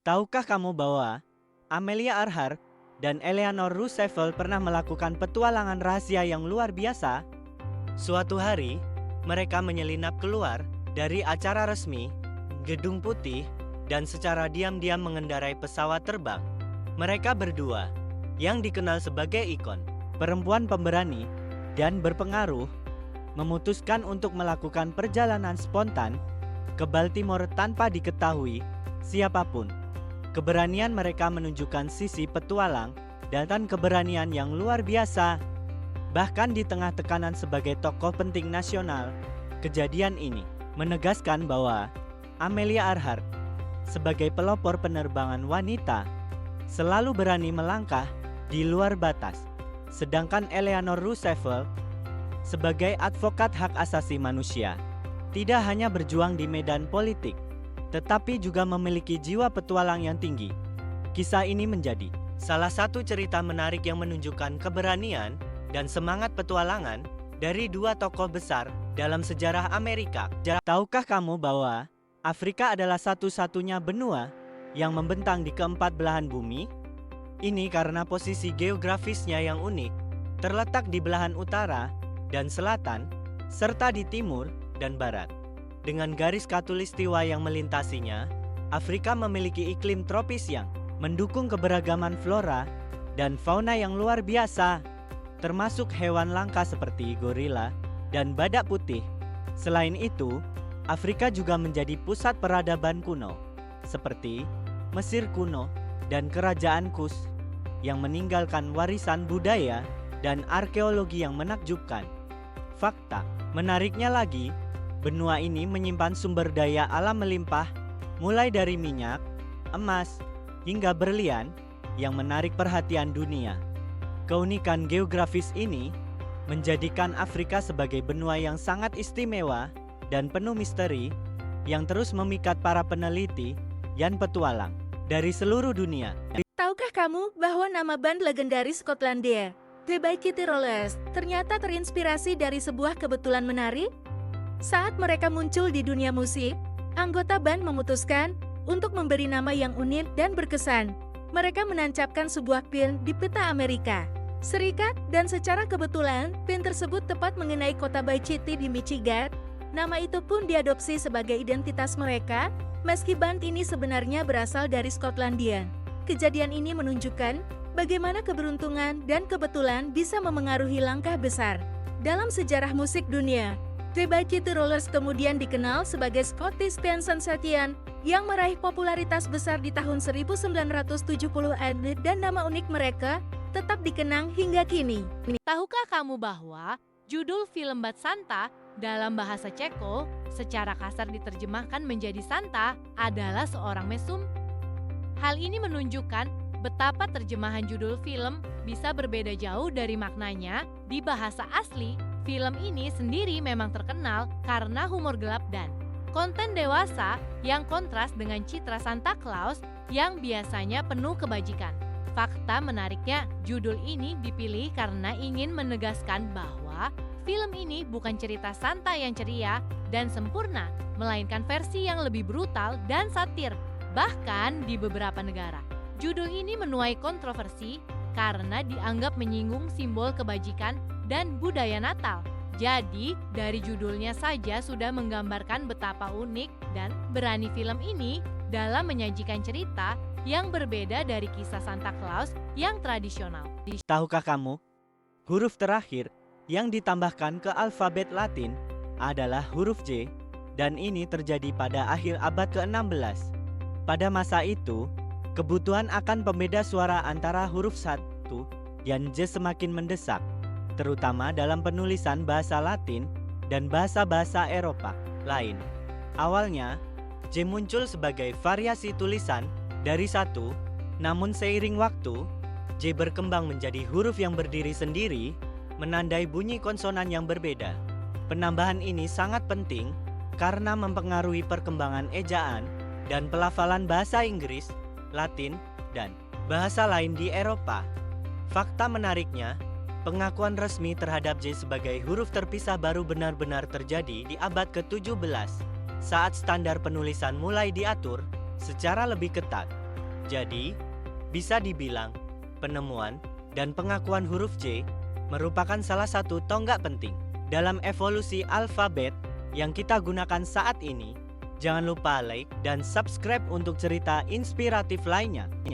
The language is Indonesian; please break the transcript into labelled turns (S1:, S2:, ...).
S1: Tahukah kamu bahwa Amelia Earhart dan Eleanor Roosevelt pernah melakukan petualangan rahasia yang luar biasa? Suatu hari, mereka menyelinap keluar dari acara resmi, Gedung Putih, dan secara diam-diam mengendarai pesawat terbang. Mereka berdua, yang dikenal sebagai ikon, perempuan pemberani, dan berpengaruh, memutuskan untuk melakukan perjalanan spontan ke Baltimore tanpa diketahui siapapun. Keberanian mereka menunjukkan sisi petualang dan keberanian yang luar biasa. Bahkan di tengah tekanan sebagai tokoh penting nasional, kejadian ini menegaskan bahwa Amelia Earhart sebagai pelopor penerbangan wanita selalu berani melangkah di luar batas. Sedangkan Eleanor Roosevelt sebagai advokat hak asasi manusia tidak hanya berjuang di medan politik, tetapi juga memiliki jiwa petualang yang tinggi. Kisah ini menjadi salah satu cerita menarik yang menunjukkan keberanian dan semangat petualangan dari dua tokoh besar dalam sejarah Amerika. Tahukah kamu bahwa Afrika adalah satu-satunya benua yang membentang di keempat belahan bumi? Ini karena posisi geografisnya yang unik, terletak di belahan utara dan selatan, serta di timur dan barat. Dengan garis khatulistiwa yang melintasinya, Afrika memiliki iklim tropis yang mendukung keberagaman flora dan fauna yang luar biasa, termasuk hewan langka seperti gorila dan badak putih. Selain itu, Afrika juga menjadi pusat peradaban kuno, seperti Mesir kuno dan Kerajaan Kus, yang meninggalkan warisan budaya dan arkeologi yang menakjubkan. Fakta menariknya lagi, benua ini menyimpan sumber daya alam melimpah, mulai dari minyak, emas, hingga berlian yang menarik perhatian dunia. Keunikan geografis ini menjadikan Afrika sebagai benua yang sangat istimewa dan penuh misteri yang terus memikat para peneliti dan petualang dari seluruh dunia.
S2: Tahukah kamu bahwa nama band legendaris Skotlandia, The By Kitty Rollers, ternyata terinspirasi dari sebuah kebetulan menarik? Saat mereka muncul di dunia musik, anggota band memutuskan untuk memberi nama yang unik dan berkesan. Mereka menancapkan sebuah pin di peta Amerika Serikat dan secara kebetulan pin tersebut tepat mengenai kota Bay City di Michigan. Nama itu pun diadopsi sebagai identitas mereka, meski band ini sebenarnya berasal dari Skotlandia. Kejadian ini menunjukkan bagaimana keberuntungan dan kebetulan bisa memengaruhi langkah besar dalam sejarah musik dunia. The By Kitty Rollers kemudian dikenal sebagai Scottish band sensation yang meraih popularitas besar di tahun 1970-an dan nama unik mereka tetap dikenang hingga kini.
S3: Tahukah kamu bahwa judul film Bad Santa dalam bahasa Ceko secara kasar diterjemahkan menjadi Santa adalah seorang mesum? Hal ini menunjukkan betapa terjemahan judul film bisa berbeda jauh dari maknanya. Di bahasa asli, film ini sendiri memang terkenal karena humor gelap dan konten dewasa yang kontras dengan citra Santa Claus yang biasanya penuh kebajikan. Fakta menariknya, judul ini dipilih karena ingin menegaskan bahwa film ini bukan cerita Santa yang ceria dan sempurna, melainkan versi yang lebih brutal dan satir. Bahkan di beberapa negara, judul ini menuai kontroversi karena dianggap menyinggung simbol kebajikan dan budaya Natal. Jadi, dari judulnya saja sudah menggambarkan betapa unik dan berani film ini dalam menyajikan cerita yang berbeda dari kisah Santa Claus yang tradisional.
S1: Tahukah kamu, huruf terakhir yang ditambahkan ke alfabet Latin adalah huruf J, dan ini terjadi pada akhir abad ke-16. Pada masa itu, kebutuhan akan pembeda suara antara huruf 1 dan J semakin mendesak, terutama dalam penulisan bahasa Latin dan bahasa-bahasa Eropa lain. Awalnya, J muncul sebagai variasi tulisan dari 1, namun seiring waktu, J berkembang menjadi huruf yang berdiri sendiri, menandai bunyi konsonan yang berbeda. Penambahan ini sangat penting karena mempengaruhi perkembangan ejaan dan pelafalan bahasa Inggris, Latin, dan bahasa lain di Eropa. Fakta menariknya, pengakuan resmi terhadap J sebagai huruf terpisah baru benar-benar terjadi di abad ke-17, saat standar penulisan mulai diatur secara lebih ketat. Jadi, bisa dibilang penemuan dan pengakuan huruf J merupakan salah satu tonggak penting dalam evolusi alfabet yang kita gunakan saat ini. Jangan lupa like dan subscribe untuk cerita inspiratif lainnya.